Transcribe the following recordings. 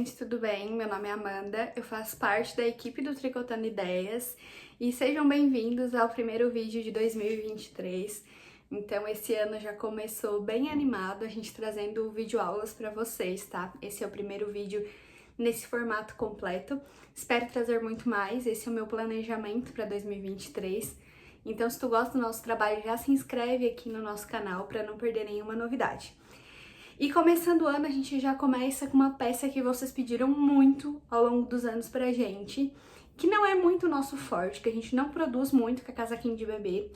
gente, tudo bem? Meu nome é Amanda, eu faço parte da equipe do Tricotando Ideias e sejam bem-vindos ao primeiro vídeo de 2023. Então, esse ano já começou bem animado, a gente trazendo videoaulas para vocês, tá? Esse é o primeiro vídeo nesse formato completo. Espero trazer muito mais, esse é o meu planejamento para 2023. Então, se tu gosta do nosso trabalho, já se inscreve aqui no nosso canal para não perder nenhuma novidade. E começando o ano, a gente já começa com uma peça que vocês pediram muito ao longo dos anos pra gente, que não é muito o nosso forte, que a gente não produz muito, que é casaquinho de bebê,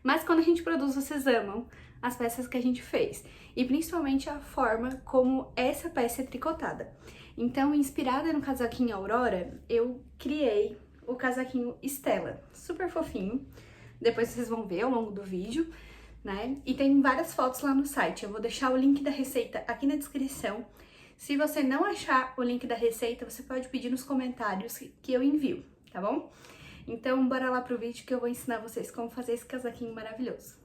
mas quando a gente produz, vocês amam as peças que a gente fez, e principalmente a forma como essa peça é tricotada. Então, inspirada no casaquinho Aurora, eu criei o casaquinho Stella, super fofinho, depois vocês vão ver ao longo do vídeo, né? E tem várias fotos lá no site. Eu vou deixar o link da receita aqui na descrição. Se você não achar o link da receita, você pode pedir nos comentários que eu envio, tá bom? Então, bora lá pro vídeo que eu vou ensinar vocês como fazer esse casaquinho maravilhoso.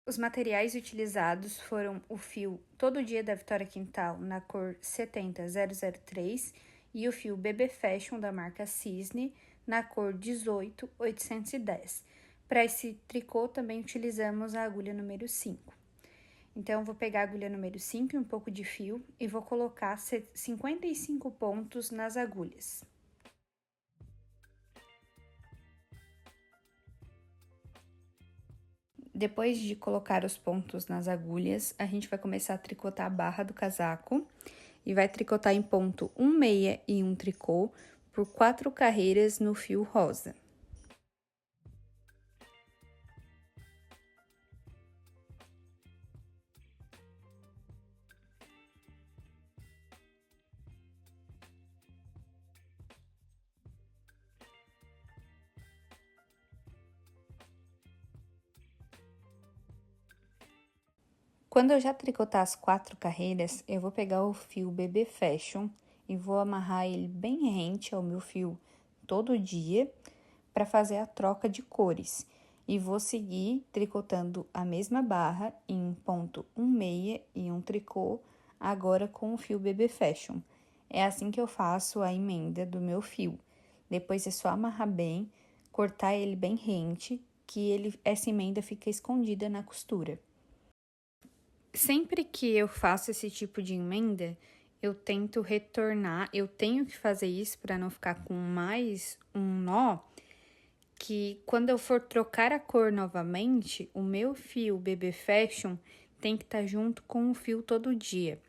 Os materiais utilizados foram o fio Todo Dia da Vitória Quintal na cor 70003 e o fio Bebê Fashion da marca Cisne na cor 18810. Para esse tricô, também utilizamos a agulha número 5. Então, vou pegar a agulha número 5 e um pouco de fio e vou colocar 55 pontos nas agulhas. Depois de colocar os pontos nas agulhas, a gente vai começar a tricotar a barra do casaco e vai tricotar em ponto 1 meia e 1 tricô por 4 carreiras no fio rosa. Quando eu já tricotar as 4 carreiras, eu vou pegar o fio Bebê Fashion e vou amarrar ele bem rente ao meu fio Todo Dia para fazer a troca de cores. E vou seguir tricotando a mesma barra em ponto 1 meia e 1 tricô, agora com o fio Bebê Fashion. É assim que eu faço a emenda do meu fio. Depois é só amarrar bem, cortar ele bem rente, que essa emenda fica escondida na costura. Sempre que eu faço esse tipo de emenda, eu tento retornar, eu tenho que fazer isso para não ficar com mais um nó, que quando eu for trocar a cor novamente, o meu fio Bebê Fashion tem que estar junto com o fio Todo Dia.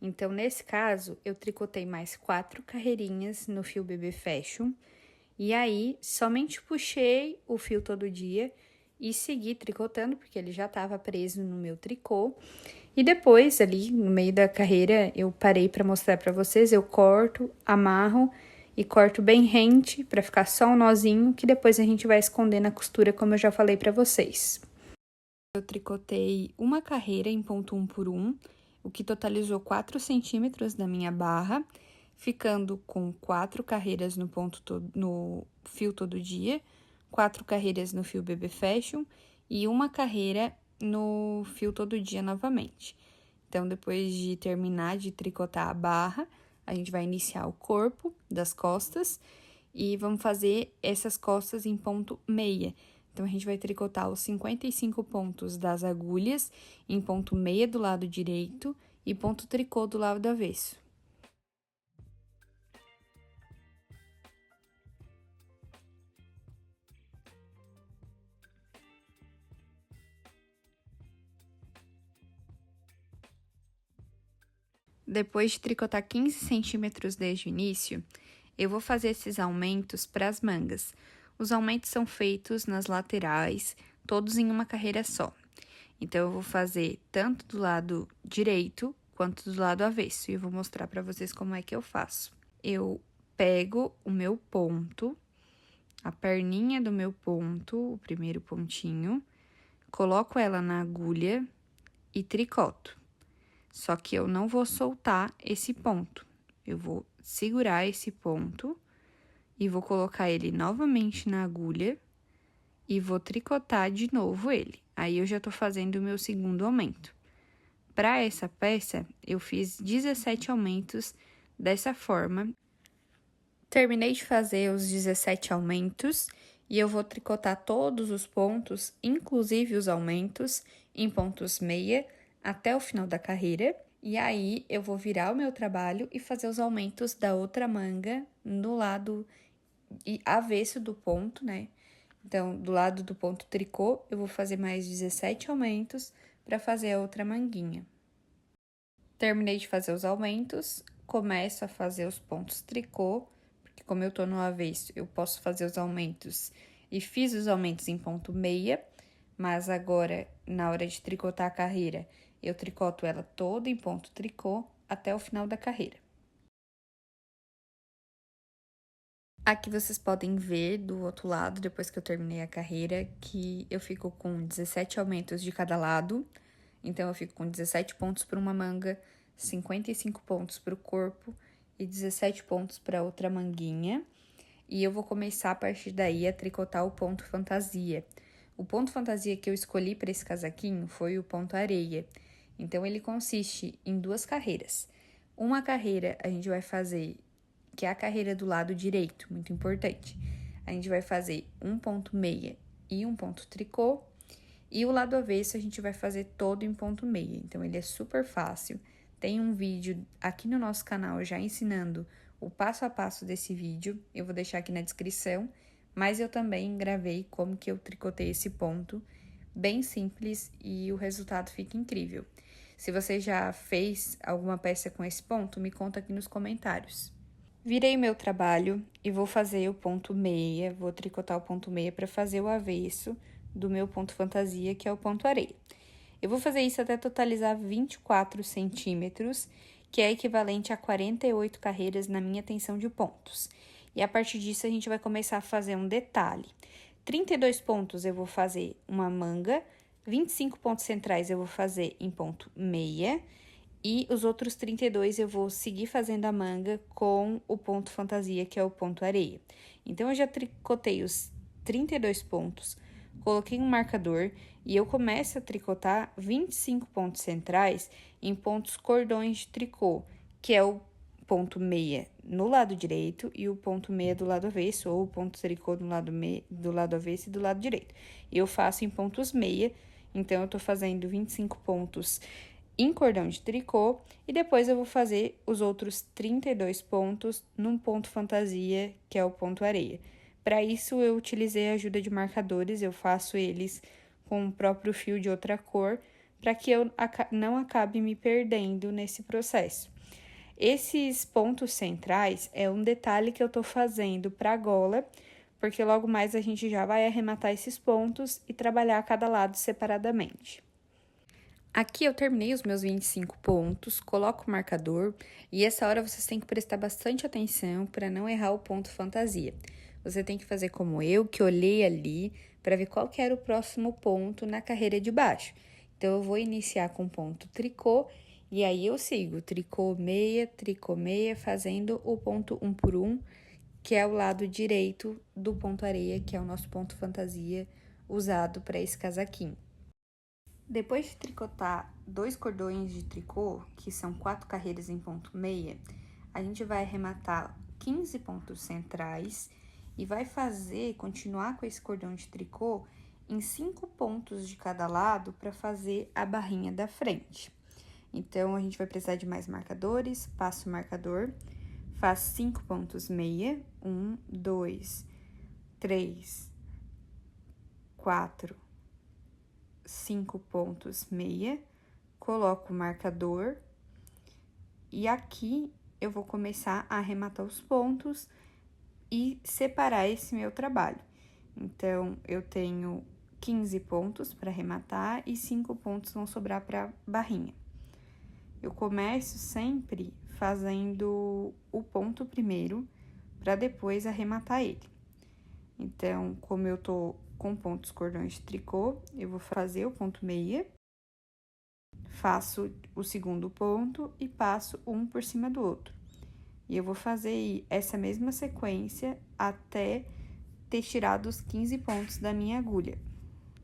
Então, nesse caso, eu tricotei mais 4 carreirinhas no fio Bebê Fashion, e aí, somente puxei o fio Todo Dia e segui tricotando, porque ele já estava preso no meu tricô. E depois, ali, no meio da carreira, eu parei para mostrar para vocês, eu corto, amarro e corto bem rente para ficar só um nozinho, que depois a gente vai esconder na costura, como eu já falei para vocês. Eu tricotei uma carreira em ponto 1 por 1, o que totalizou 4 centímetros da minha barra, ficando com 4 carreiras no fio Todo Dia, 4 carreiras no fio Bebê Fashion e uma carreira no fio Todo Dia novamente. Então, depois de terminar de tricotar a barra, a gente vai iniciar o corpo das costas e vamos fazer essas costas em ponto meia. Então, a gente vai tricotar os 55 pontos das agulhas em ponto meia do lado direito e ponto tricô do lado avesso. Depois de tricotar 15 centímetros desde o início, eu vou fazer esses aumentos para as mangas. Os aumentos são feitos nas laterais, todos em uma carreira só. Então, eu vou fazer tanto do lado direito quanto do lado avesso. E eu vou mostrar para vocês como é que eu faço. Eu pego o meu ponto, a perninha do meu ponto, o primeiro pontinho, coloco ela na agulha e tricoto. Só que eu não vou soltar esse ponto. Eu vou segurar esse ponto e vou colocar ele novamente na agulha e vou tricotar de novo ele. Aí, eu já tô fazendo o meu segundo aumento. Para essa peça, eu fiz 17 aumentos dessa forma. Terminei de fazer os 17 aumentos e eu vou tricotar todos os pontos, inclusive os aumentos, em pontos meia até o final da carreira. E aí, eu vou virar o meu trabalho e fazer os aumentos da outra manga no lado avesso do ponto, né? Então, do lado do ponto tricô, eu vou fazer mais 17 aumentos para fazer a outra manguinha. Terminei de fazer os aumentos, começo a fazer os pontos tricô, porque como eu tô no avesso, eu posso fazer os aumentos e fiz os aumentos em ponto meia, mas agora, na hora de tricotar a carreira, eu tricoto ela toda em ponto tricô até o final da carreira. Aqui vocês podem ver do outro lado, depois que eu terminei a carreira, que eu fico com 17 aumentos de cada lado. Então, eu fico com 17 pontos para uma manga, 55 pontos para o corpo e 17 pontos para outra manguinha. E eu vou começar a partir daí a tricotar o ponto fantasia. O ponto fantasia que eu escolhi para esse casaquinho foi o ponto areia. Então, ele consiste em 2 carreiras. Uma carreira a gente vai fazer, que é a carreira do lado direito, muito importante. A gente vai fazer um ponto meia e um ponto tricô. E o lado avesso a gente vai fazer todo em ponto meia. Então, ele é super fácil. Tem um vídeo aqui no nosso canal já ensinando o passo a passo desse vídeo. Eu vou deixar aqui na descrição. Mas eu também gravei como que eu tricotei esse ponto. Bem simples e o resultado fica incrível. Se você já fez alguma peça com esse ponto, me conta aqui nos comentários. Virei meu trabalho e vou fazer o ponto meia, vou tricotar o ponto meia para fazer o avesso do meu ponto fantasia, que é o ponto areia. Eu vou fazer isso até totalizar 24 centímetros, que é equivalente a 48 carreiras na minha tensão de pontos. E a partir disso, a gente vai começar a fazer um detalhe. 32 pontos eu vou fazer uma manga, 25 pontos centrais eu vou fazer em ponto meia, e os outros 32 eu vou seguir fazendo a manga com o ponto fantasia, que é o ponto areia. Então, eu já tricotei os 32 pontos, coloquei um marcador e eu começo a tricotar 25 pontos centrais em pontos cordões de tricô, que é o ponto meia no lado direito e o ponto meia do lado avesso, ou o ponto tricô do lado avesso e do lado direito. Eu faço em pontos meia, então, eu tô fazendo 25 pontos em cordão de tricô, e depois eu vou fazer os outros 32 pontos num ponto fantasia, que é o ponto areia. Para isso, eu utilizei a ajuda de marcadores, eu faço eles com o próprio fio de outra cor, para que eu não acabe me perdendo nesse processo. Esses pontos centrais é um detalhe que eu tô fazendo para a gola, porque logo mais a gente já vai arrematar esses pontos e trabalhar cada lado separadamente. Aqui eu terminei os meus 25 pontos, coloco o marcador e essa hora vocês têm que prestar bastante atenção para não errar o ponto fantasia. Você tem que fazer como eu, que olhei ali para ver qual que era o próximo ponto na carreira de baixo. Então, eu vou iniciar com ponto tricô e aí eu sigo tricô meia, fazendo o ponto 1 por 1, que é o lado direito do ponto areia, que é o nosso ponto fantasia usado para esse casaquinho. Depois de tricotar 2 cordões de tricô, que são 4 carreiras em ponto meia, a gente vai arrematar 15 pontos centrais e vai continuar com esse cordão de tricô em 5 pontos de cada lado para fazer a barrinha da frente. Então, a gente vai precisar de mais marcadores, passo o marcador, faz 5 pontos meia, 1, 2, 3, 4, 5 pontos meia, coloco o marcador e aqui eu vou começar a arrematar os pontos e separar esse meu trabalho. Então, eu tenho 15 pontos para arrematar e 5 pontos vão sobrar para barrinha. Eu começo sempre fazendo o ponto primeiro, para depois arrematar ele. Então, como eu tô com pontos cordões de tricô, eu vou fazer o ponto meia, faço o segundo ponto e passo um por cima do outro. E eu vou fazer essa mesma sequência até ter tirado os 15 pontos da minha agulha.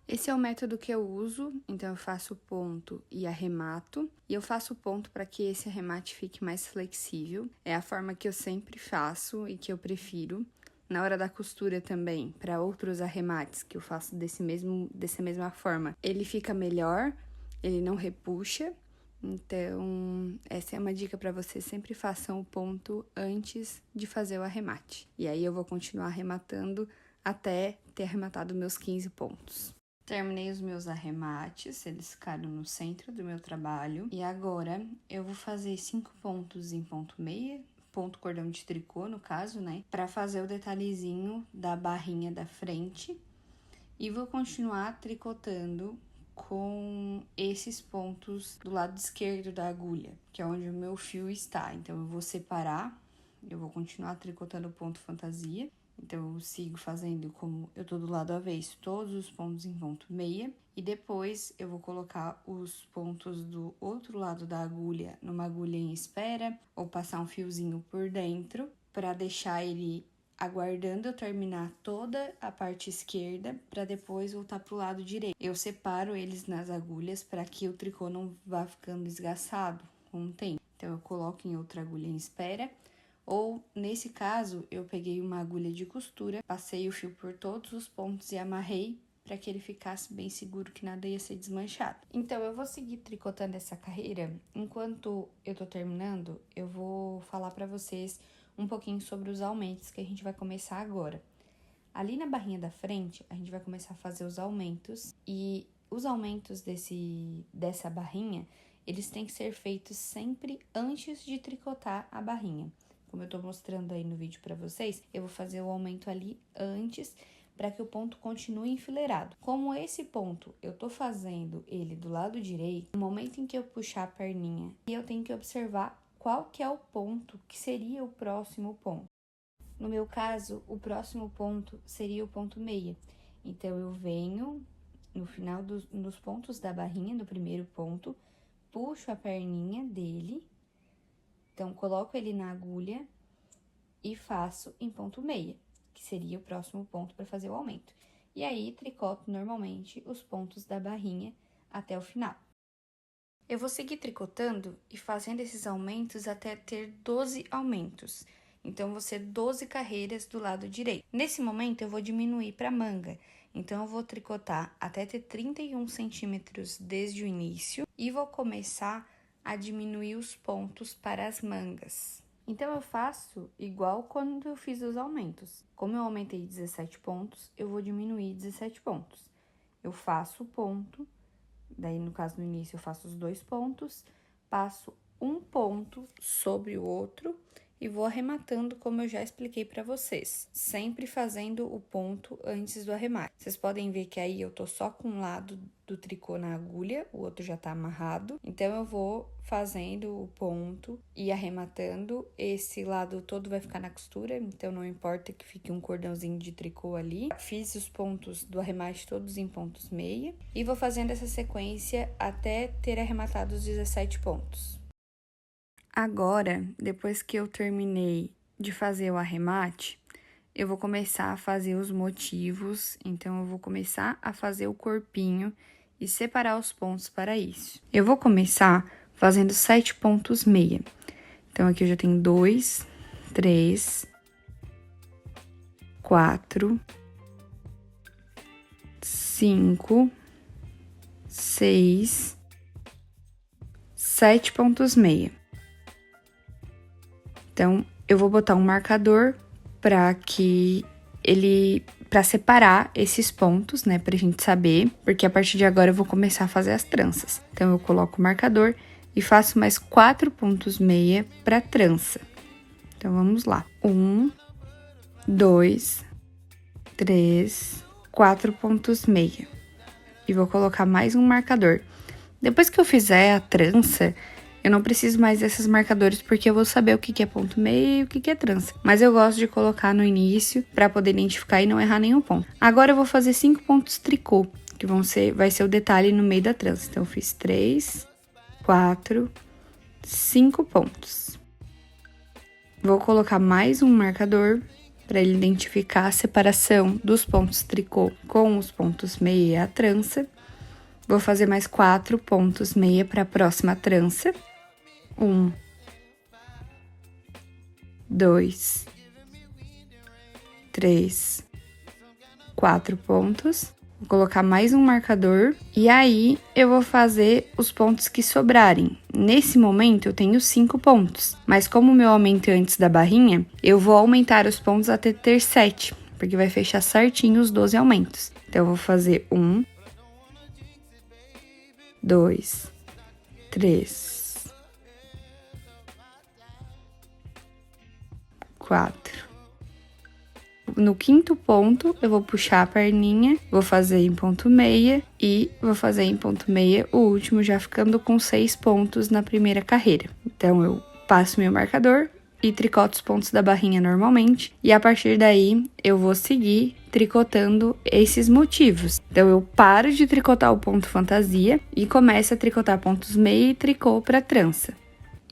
Esse é o método que eu uso, então eu faço ponto e arremato. E eu faço ponto para que esse arremate fique mais flexível. É a forma que eu sempre faço e que eu prefiro. Na hora da costura também, para outros arremates que eu faço dessa mesma forma, ele fica melhor, ele não repuxa. Então, essa é uma dica para você, sempre façam o ponto antes de fazer o arremate. E aí eu vou continuar arrematando até ter arrematado meus 15 pontos. Terminei os meus arremates, eles ficaram no centro do meu trabalho. E agora, eu vou fazer 5 pontos em ponto meia, ponto cordão de tricô, no caso, né? Pra fazer o detalhezinho da barrinha da frente. E vou continuar tricotando com esses pontos do lado esquerdo da agulha, que é onde o meu fio está. Então, eu vou separar, eu vou continuar tricotando o ponto fantasia. Então, eu sigo fazendo como eu tô do lado avesso, todos os pontos em ponto meia. E depois, eu vou colocar os pontos do outro lado da agulha numa agulha em espera, ou passar um fiozinho por dentro, para deixar ele aguardando eu terminar toda a parte esquerda, para depois voltar pro lado direito. Eu separo eles nas agulhas para que o tricô não vá ficando esgaçado com o tempo. Então, eu coloco em outra agulha em espera. Ou, nesse caso, eu peguei uma agulha de costura, passei o fio por todos os pontos e amarrei para que ele ficasse bem seguro, que nada ia ser desmanchado. Então, eu vou seguir tricotando essa carreira. Enquanto eu tô terminando, eu vou falar para vocês um pouquinho sobre os aumentos que a gente vai começar agora. Ali na barrinha da frente, a gente vai começar a fazer os aumentos. E os aumentos dessa barrinha, eles têm que ser feitos sempre antes de tricotar a barrinha. Como eu tô mostrando aí no vídeo pra vocês, eu vou fazer o aumento ali antes para que o ponto continue enfileirado. Como esse ponto eu tô fazendo ele do lado direito, no momento em que eu puxar a perninha, eu tenho que observar qual que é o ponto que seria o próximo ponto. No meu caso, o próximo ponto seria o ponto meia. Então, eu venho no final nos pontos da barrinha, no primeiro ponto, puxo a perninha dele. Então, coloco ele na agulha e faço em ponto meia, que seria o próximo ponto para fazer o aumento. E aí, tricoto normalmente os pontos da barrinha até o final. Eu vou seguir tricotando e fazendo esses aumentos até ter 12 aumentos. Então, vão ser 12 carreiras do lado direito. Nesse momento, eu vou diminuir para manga. Então, eu vou tricotar até ter 31 centímetros desde o início e vou começar a diminuir os pontos para as mangas. Então, eu faço igual quando eu fiz os aumentos. Como eu aumentei 17 pontos, eu vou diminuir 17 pontos. Eu faço o ponto, daí no caso no início eu faço os 2 pontos, passo um ponto sobre o outro e vou arrematando como eu já expliquei para vocês, sempre fazendo o ponto antes do arremate. Vocês podem ver que aí eu tô só com um lado do tricô na agulha, o outro já tá amarrado. Então, eu vou fazendo o ponto e arrematando. Esse lado todo vai ficar na costura, então não importa que fique um cordãozinho de tricô ali. Fiz os pontos do arremate todos em pontos meia e vou fazendo essa sequência até ter arrematado os 17 pontos. Agora, depois que eu terminei de fazer o arremate, eu vou começar a fazer os motivos. Então, eu vou começar a fazer o corpinho e separar os pontos para isso. Eu vou começar fazendo 7 pontos meia. Então, aqui eu já tenho 2, 3, 4, 5, 6, 7 pontos meia. Então, eu vou botar um marcador para separar esses pontos, né, pra gente saber, porque a partir de agora eu vou começar a fazer as tranças. Então, eu coloco o marcador e faço mais 4 pontos meia pra trança. Então, vamos lá. 1, 2, 3, 4 pontos meia. E vou colocar mais um marcador. Depois que eu fizer a trança, eu não preciso mais desses marcadores, porque eu vou saber o que é ponto meio e o que é trança. Mas eu gosto de colocar no início, para poder identificar e não errar nenhum ponto. Agora, eu vou fazer 5 pontos tricô, que vai ser o detalhe no meio da trança. Então, eu fiz 3, 4, 5 pontos. Vou colocar mais um marcador para ele identificar a separação dos pontos tricô com os pontos meia e a trança. Vou fazer mais 4 pontos meia para a próxima trança. 1, 2, 3, 4 pontos. Vou colocar mais um marcador e aí eu vou fazer os pontos que sobrarem. Nesse momento eu tenho 5 pontos, mas como o meu aumento é antes da barrinha, eu vou aumentar os pontos até ter 7, porque vai fechar certinho os 12 aumentos. Então eu vou fazer 1, 2, 3, 4. No quinto ponto, eu vou puxar a perninha, vou fazer em ponto meia e vou fazer em ponto meia o último, já ficando com 6 pontos na primeira carreira. Então, eu passo meu marcador e tricoto os pontos da barrinha normalmente. E a partir daí, eu vou seguir tricotando esses motivos. Então, eu paro de tricotar o ponto fantasia e começo a tricotar pontos meia e tricô para trança.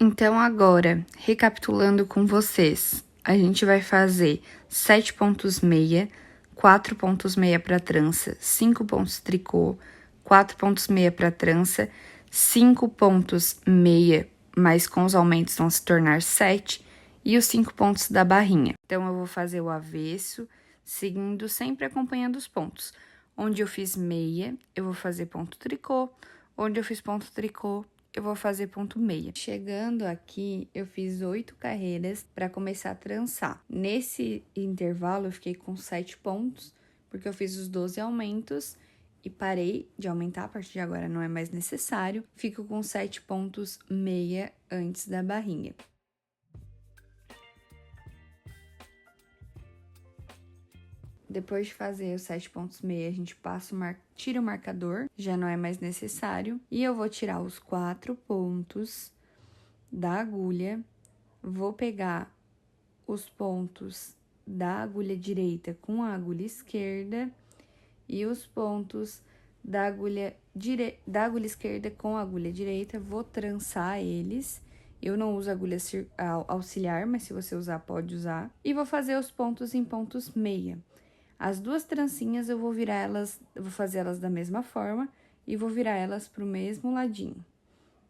Então, agora, recapitulando com vocês, a gente vai fazer 7 pontos meia, 4 pontos meia para trança, 5 pontos tricô, 4 pontos meia para trança, 5 pontos meia, mas com os aumentos vão se tornar 7, e os 5 pontos da barrinha. Então, eu vou fazer o avesso, seguindo sempre acompanhando os pontos. Onde eu fiz meia, eu vou fazer ponto tricô, onde eu fiz ponto tricô, eu vou fazer ponto meia. Chegando aqui, eu fiz 8 carreiras para começar a trançar. Nesse intervalo, eu fiquei com 7 pontos, porque eu fiz os 12 aumentos e parei de aumentar, a partir de agora não é mais necessário. Fico com 7 pontos meia antes da barrinha. Depois de fazer os 7 pontos meia, a gente tira o marcador, já não é mais necessário. E eu vou tirar os 4 pontos da agulha, vou pegar os pontos da agulha direita com a agulha esquerda e os pontos da agulha esquerda com a agulha direita, vou trançar eles. Eu não uso agulha auxiliar, mas se você usar, pode usar. E vou fazer os pontos em pontos meia. As duas trancinhas eu vou fazer elas da mesma forma e vou virar elas pro mesmo ladinho,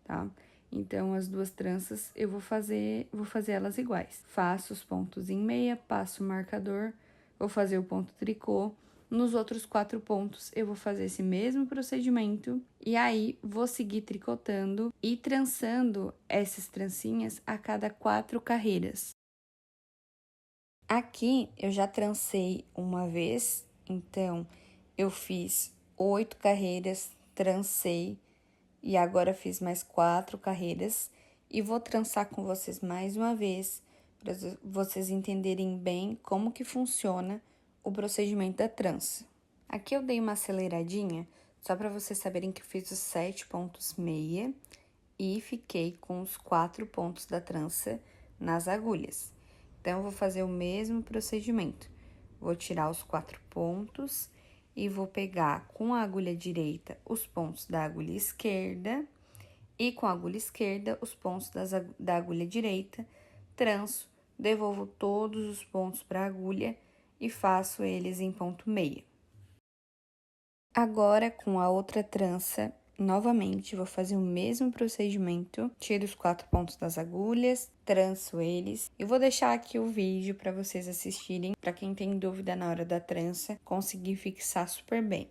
tá? Então, as duas tranças eu vou fazer elas iguais. Faço os pontos em meia, passo o marcador, vou fazer o ponto tricô. Nos outros 4 pontos, eu vou fazer esse mesmo procedimento e aí vou seguir tricotando e trançando essas trancinhas a cada 4 carreiras. Aqui eu já trancei uma vez, então eu fiz 8 carreiras, trancei e agora fiz mais 4 carreiras e vou trançar com vocês mais uma vez para vocês entenderem bem como que funciona o procedimento da trança. Aqui eu dei uma aceleradinha só para vocês saberem que eu fiz os 7 pontos meia e fiquei com os 4 pontos da trança nas agulhas. Então, eu vou fazer o mesmo procedimento. Vou tirar os 4 pontos e vou pegar com a agulha direita os pontos da agulha esquerda e com a agulha esquerda os pontos da agulha direita, tranço, devolvo todos os pontos para a agulha e faço eles em ponto meia. Agora, com a outra trança, novamente, vou fazer o mesmo procedimento, tiro os 4 pontos das agulhas, tranço eles e vou deixar aqui o vídeo para vocês assistirem, para quem tem dúvida na hora da trança, conseguir fixar super bem.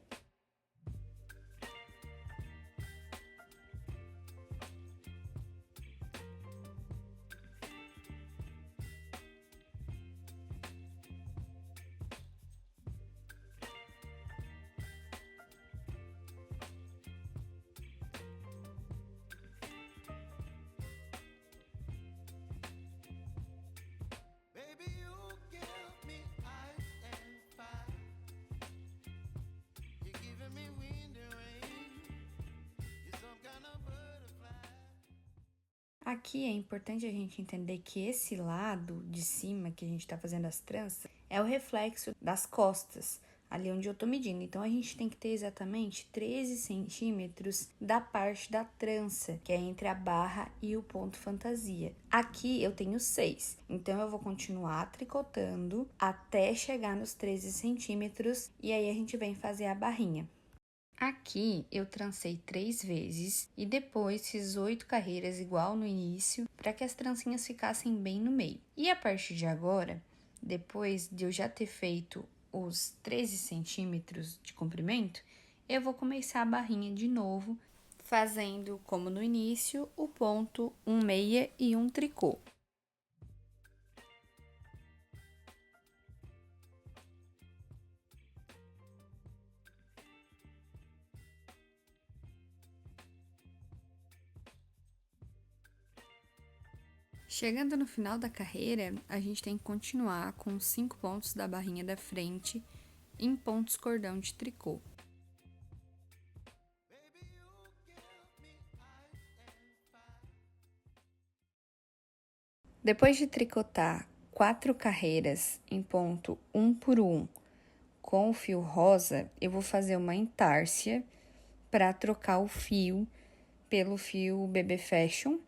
Aqui é importante a gente entender que esse lado de cima que a gente tá fazendo as tranças é o reflexo das costas. ali onde eu tô medindo. Então, a gente tem que ter exatamente 13 centímetros da parte da trança, que é entre a barra e o ponto fantasia. Aqui eu tenho 6, então eu vou continuar tricotando até chegar nos 13 centímetros e aí a gente vem fazer a barrinha. Aqui eu trancei 3 vezes e depois fiz 8 carreiras igual no início para que as trancinhas ficassem bem no meio. E a partir de agora, depois de eu já ter feito os 13 centímetros de comprimento, eu vou começar a barrinha de novo, fazendo como no início o ponto, um meia e um tricô. Chegando no final da carreira, a gente tem que continuar com os 5 pontos da barrinha da frente em pontos cordão de tricô. Depois de tricotar 4 carreiras em ponto 1 por 1 com o fio rosa, eu vou fazer uma entársia para trocar o fio pelo fio BB Fashion.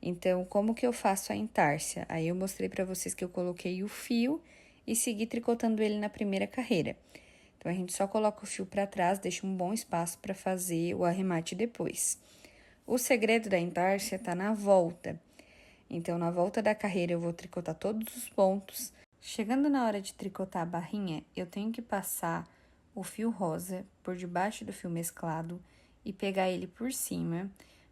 Então, como que eu faço a entársia? Aí eu mostrei para vocês que eu coloquei o fio e segui tricotando ele na primeira carreira. Então, a gente só coloca o fio para trás, deixa um bom espaço para fazer o arremate depois. O segredo da entársia tá na volta. Então, na volta da carreira, eu vou tricotar todos os pontos. Chegando na hora de tricotar a barrinha, eu tenho que passar o fio rosa por debaixo do fio mesclado e pegar ele por cima,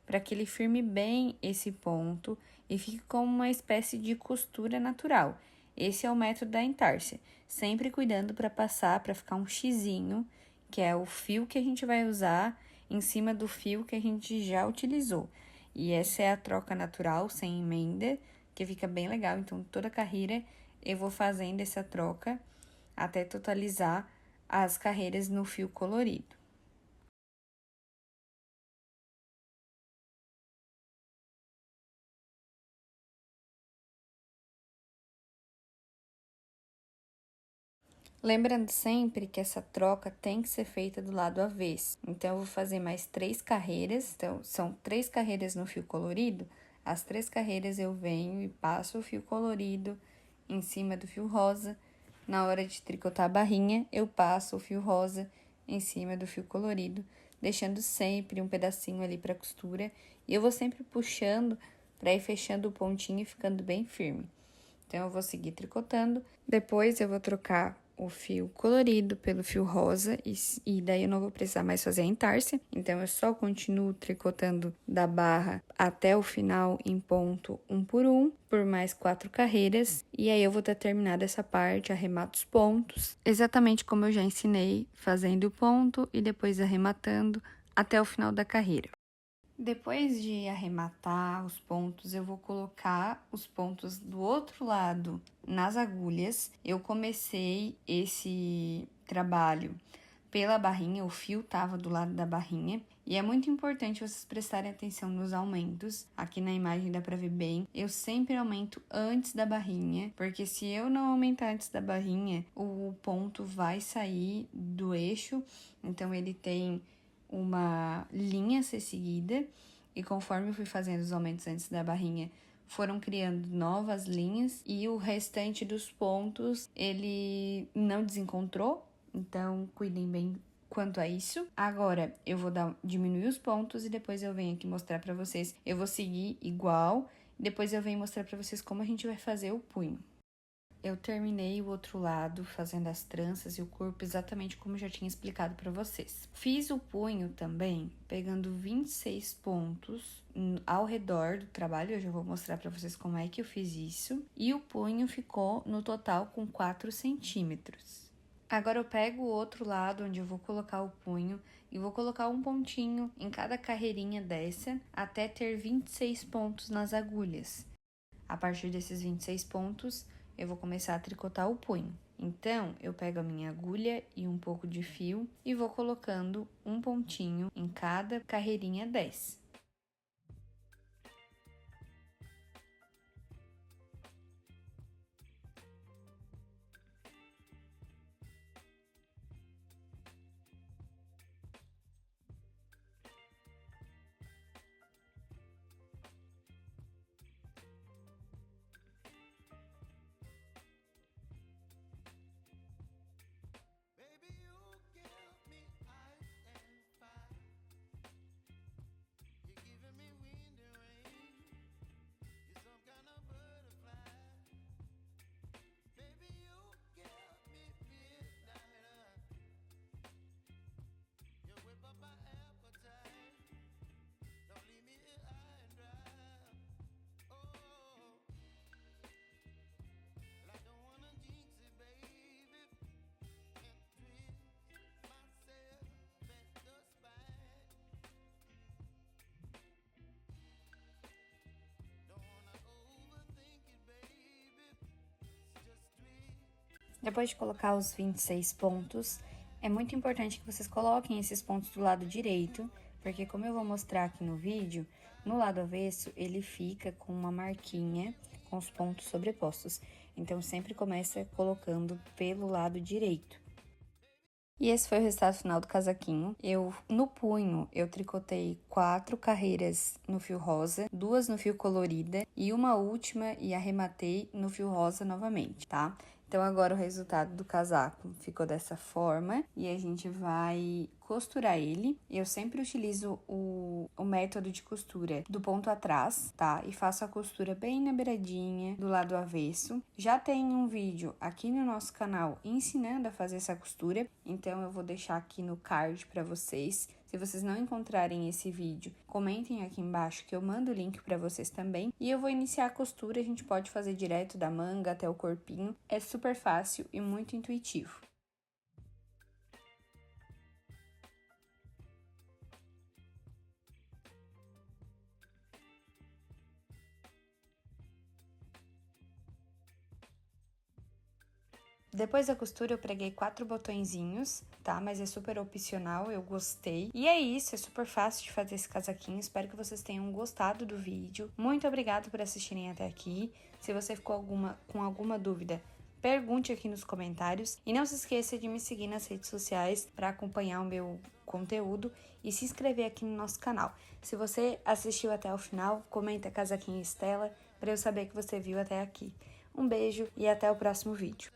para que ele firme bem esse ponto e fique como uma espécie de costura natural. Esse é o método da entársia, sempre cuidando para passar, para ficar um xizinho, que é o fio que a gente vai usar em cima do fio que a gente já utilizou. E essa é a troca natural, sem emenda, que fica bem legal. Então, toda carreira eu vou fazendo essa troca até totalizar as carreiras no fio colorido. Lembrando sempre que essa troca tem que ser feita do lado avesso. Então, eu vou fazer mais 3 carreiras. Então, são 3 carreiras no fio colorido. As 3 carreiras eu venho e passo o fio colorido em cima do fio rosa. Na hora de tricotar a barrinha, eu passo o fio rosa em cima do fio colorido, deixando sempre um pedacinho ali para costura. E eu vou sempre puxando para ir fechando o pontinho e ficando bem firme. Então, eu vou seguir tricotando. Depois, eu vou trocar o fio colorido pelo fio rosa e daí eu não vou precisar mais fazer a entársia. Então, eu só continuo tricotando da barra até o final em ponto 1 por mais 4 carreiras. E aí, eu vou ter terminado essa parte, arremato os pontos, exatamente como eu já ensinei, fazendo o ponto e depois arrematando até o final da carreira. Depois de arrematar os pontos, eu vou colocar os pontos do outro lado nas agulhas. Eu comecei esse trabalho pela barrinha, o fio tava do lado da barrinha. E é muito importante vocês prestarem atenção nos aumentos. Aqui na imagem dá pra ver bem. Eu sempre aumento antes da barrinha, porque se eu não aumentar antes da barrinha, o ponto vai sair do eixo. Então, ele tem uma linha a ser seguida, e conforme eu fui fazendo os aumentos antes da barrinha, foram criando novas linhas, e o restante dos pontos ele não desencontrou, então cuidem bem quanto a isso. Agora eu vou diminuir os pontos e depois eu venho aqui mostrar pra vocês. Eu vou seguir igual, depois eu venho mostrar pra vocês como a gente vai fazer o punho. Eu terminei o outro lado, fazendo as tranças e o corpo exatamente como eu já tinha explicado para vocês. Fiz o punho também, pegando 26 pontos ao redor do trabalho, eu já vou mostrar para vocês como é que eu fiz isso. E o punho ficou no total com 4 centímetros. Agora eu pego o outro lado, onde eu vou colocar o punho, e vou colocar um pontinho em cada carreirinha dessa, até ter 26 pontos nas agulhas. A partir desses 26 pontos, eu vou começar a tricotar o punho. Então, eu pego a minha agulha e um pouco de fio e vou colocando um pontinho em cada carreirinha 10. Depois de colocar os 26 pontos, é muito importante que vocês coloquem esses pontos do lado direito, porque como eu vou mostrar aqui no vídeo, no lado avesso ele fica com uma marquinha com os pontos sobrepostos. Então, sempre começa colocando pelo lado direito. E esse foi o resultado final do casaquinho. No punho, eu tricotei 4 carreiras no fio rosa, 2 no fio colorida e uma última e arrematei no fio rosa novamente, tá? Então, agora o resultado do casaco ficou dessa forma e a gente vai costurar ele. Eu sempre utilizo o método de costura do ponto atrás, tá? E faço a costura bem na beiradinha, do lado avesso. Já tem um vídeo aqui no nosso canal ensinando a fazer essa costura, então eu vou deixar aqui no card pra vocês. Se vocês não encontrarem esse vídeo, comentem aqui embaixo que eu mando o link pra vocês também. E eu vou iniciar a costura, a gente pode fazer direto da manga até o corpinho. É super fácil e muito intuitivo. Depois da costura eu preguei 4 botõezinhos, tá? Mas é super opcional, eu gostei. E é isso, é super fácil de fazer esse casaquinho. Espero que vocês tenham gostado do vídeo. Muito obrigada por assistirem até aqui. Se você ficou com alguma dúvida, pergunte aqui nos comentários. E não se esqueça de me seguir nas redes sociais para acompanhar o meu conteúdo e se inscrever aqui no nosso canal. Se você assistiu até o final, comenta casaquinho Estela para eu saber que você viu até aqui. Um beijo e até o próximo vídeo.